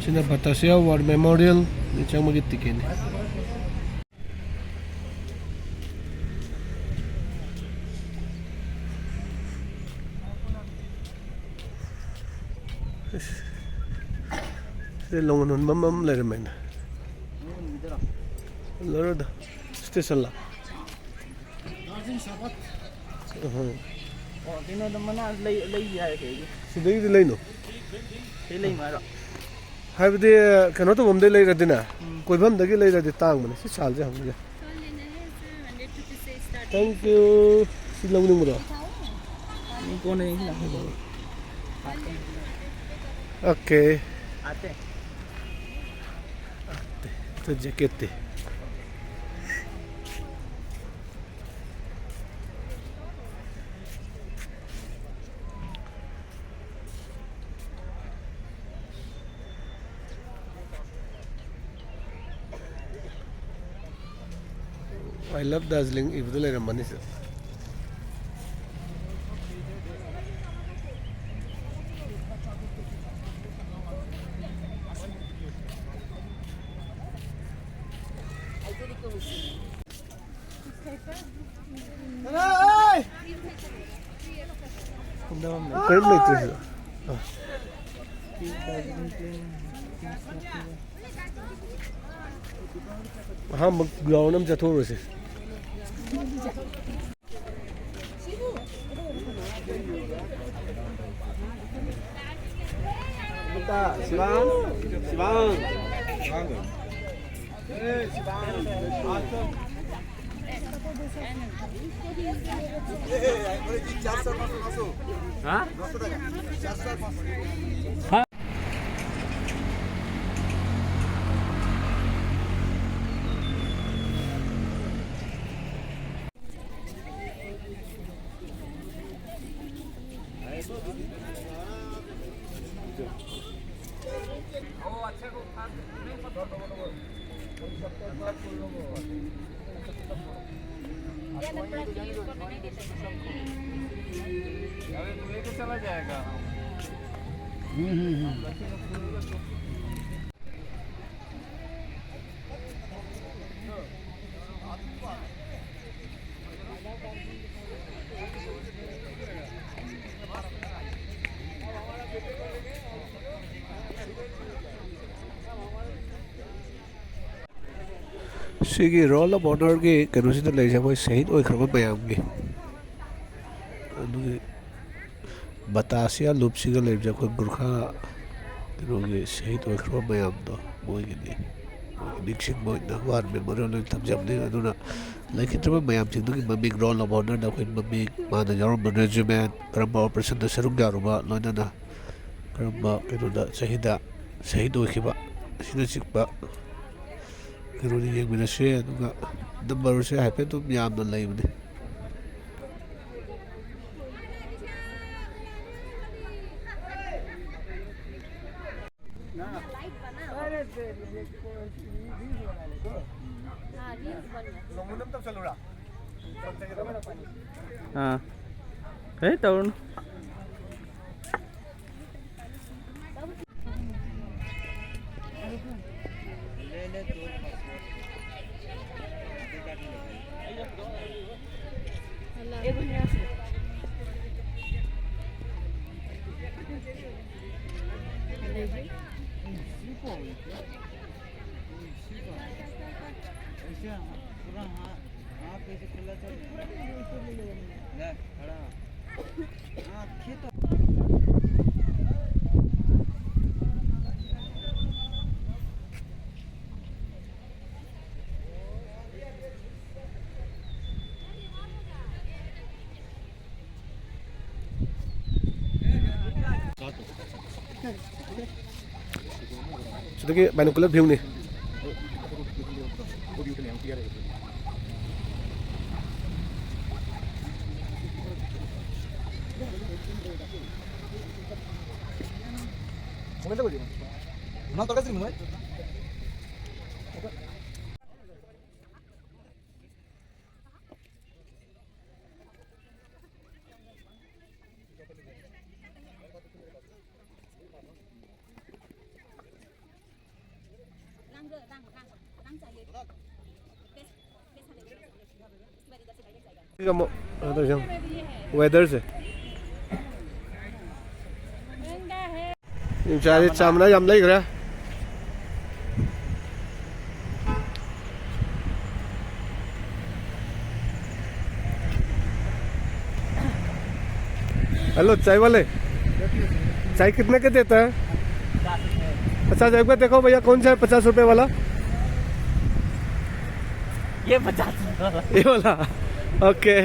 Sina Batasia War Memorial ni chang magi tikin. Sila longon mamam le remen. Loro da station la. Tino naman na lay hay kay. Sidai di lay no. Lay maro. Habdi kano to bomde lay radina. Koi bam dagi lay radi tang mane. Si sal je hamge. Thank you. Si long ni muro. Ni ko na lang. Okay. Ate. To jacket te. I love Darjeeling. Ibdulay Ramani sir. Current may ito siya. Mag-ground naman siya turo siya. Sibang. लेके चला जाएगा. Sige roll of honor ge kanu sida lei jabo shahid oi khaba bayam ge adu Batasia lupsiga lei jabo gurkha kanu ge shahid oi khaba bayam do moi ge ni dikshin moi na war memorial le tham jam ni adu na laikitra bayam chi du ge mabig roll of honor da khoi mabig ma da jarum regiment karamba operation da saruk jaruba loina na karamba kanu da shahida shahid oi khiba sina sikba Keruni yang bila saya tu kan, baru saya happy tu biar ambil lagi ni. हाँ. Tahun. Sudah ke binocular view ni. Mana tu kasih ni? वेदर से चारे चामना यम लेग्रा hello चाय वाले चाय कितने के देता है 50 रुपये देखो भैया कौन सा है 50 रुपये वाला ये 50 वाला ये वाला ओके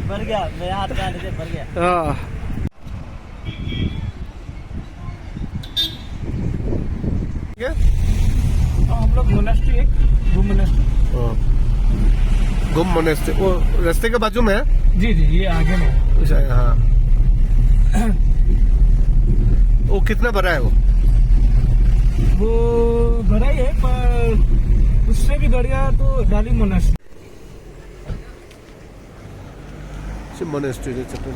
बढ़ गया मेरे हाथ में आने से बढ़ गया हाँ हम लोग मोनेस्ट्री एक गुम मोनेस्ट्री गुम मोनेस्ट्री वो रास्ते के बाजू में है जी जी ये आगे में अच्छा हाँ वो कितना बड़ा है वो बड़ा ही है पर उससे भी बढ़िया तो डाली मोनेस्ट्री मोनेस्ट्री से चप्पल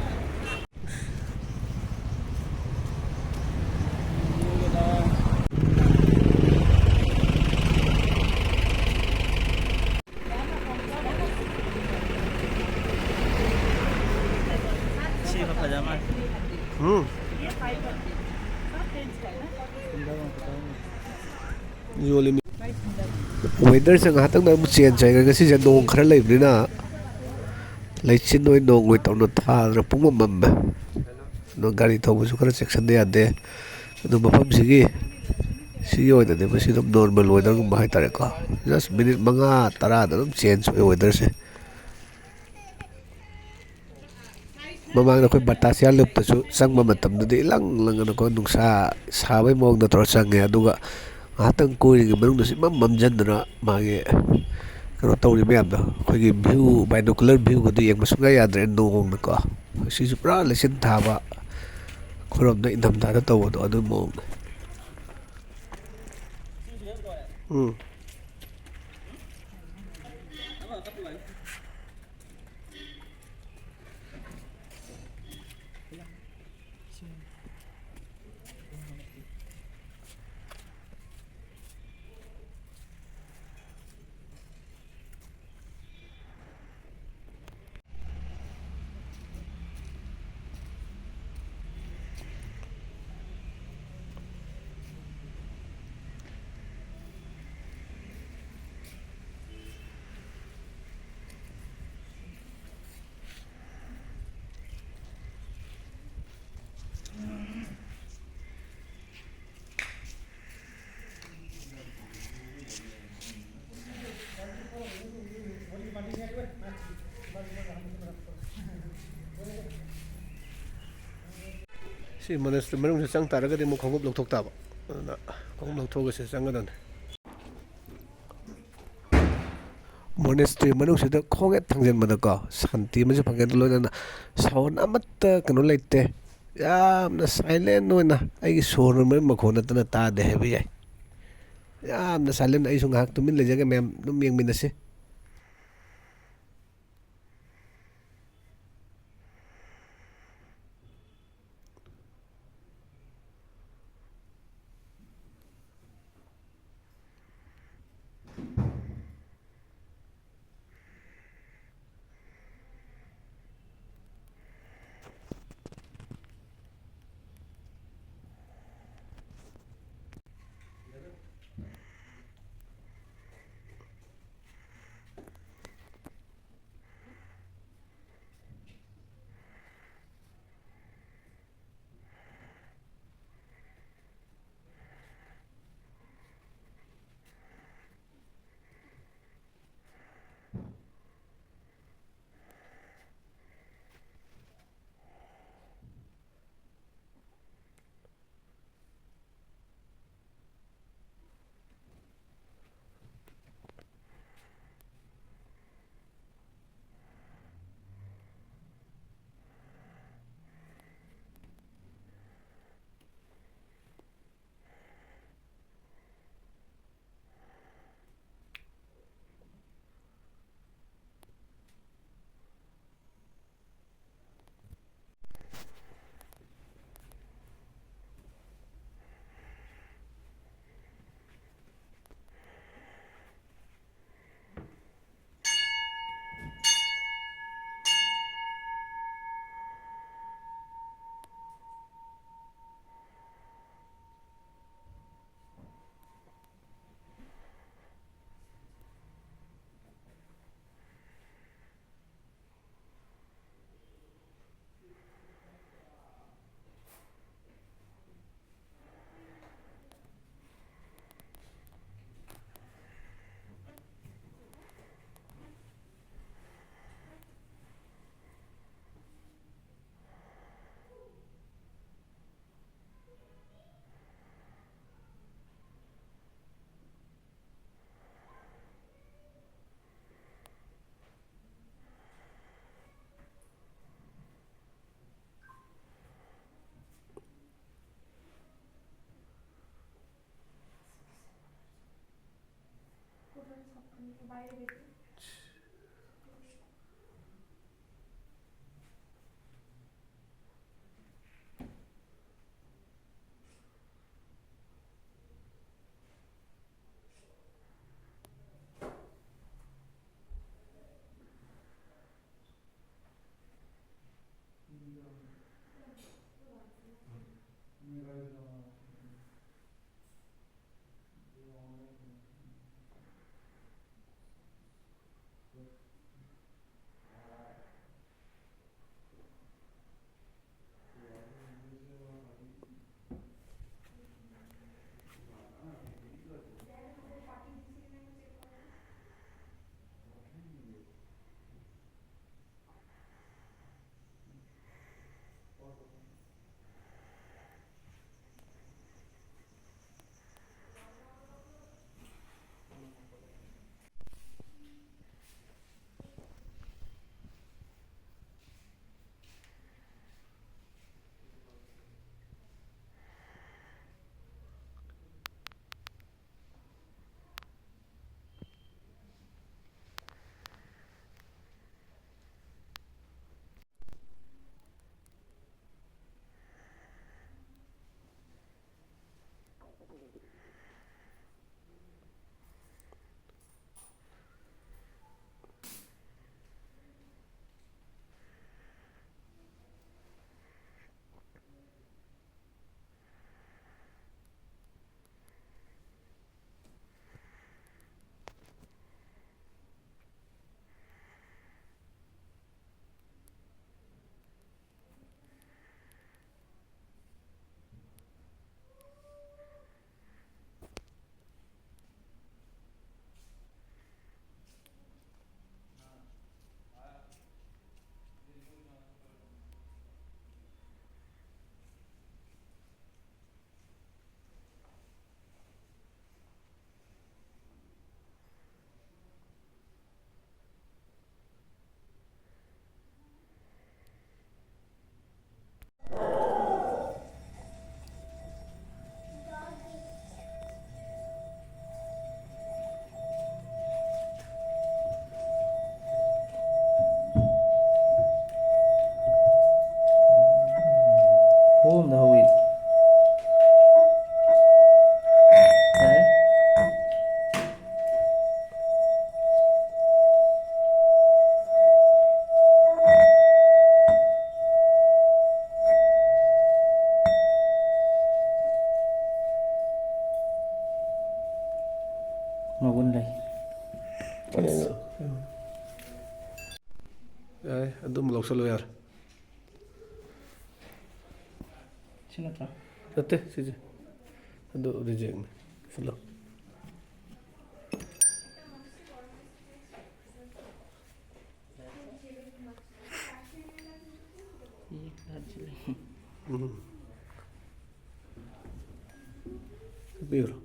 पजामा वेदर से ngahak चेंज जाएगा kasi je nong khara leibnina leichin noi nong oi tawna thadra pungmam no gari thobu su khara section de ade adu mafam sigi sigi oi de basi dum normal weather gum bai tare ka just minute manga tara da dum change oi weather se mamang na koi batasya lup ta su sangma matam de lang lang na ko nungsa sabai mong da tor sange aduga ngahak koi gi manung si mam mamjan na mage kano tawri miyam da khoi view binocular view ko du yeng masunga yadre nong na ko si su pra lesin thaba khorom da indam da taw do adu mong si monastery manung sa sang taraga di mo khongop lok thok ta ba na khongop lok thok se sang gadan monastery manung sa khonget thangjen mada ko shanti ma se phangen lo na sound amatta kano leite yamna silent no na ai sor me makhona tana ta de hebi ai yamna silent ai su ngak tumin le jaga mem dum yeng minase Hole in the wheel. Okay. Magun lay. Yaay adum lawsalo yar. Sino to? Ate sige. Ado reject na. Follow. Biro.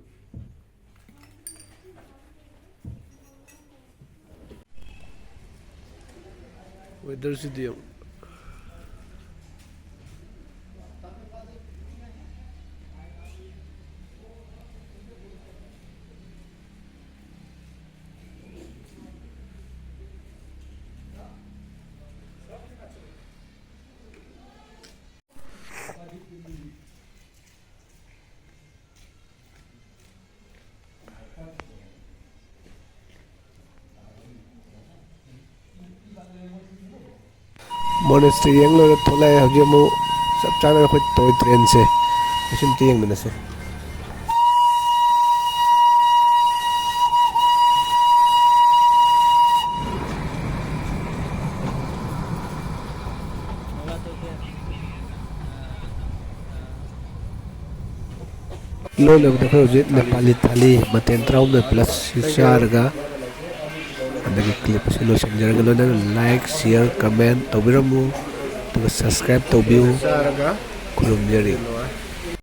Weather si Diyo. Monastery yang lo tholai hajia mo sab chana khoi toy train se asim tiang mina se lo lo da khoi jit Nepali thali maten traum na plus sharga adagi clip se lo samjara galo na like share comment tobiramu to subscribe to view kulum jari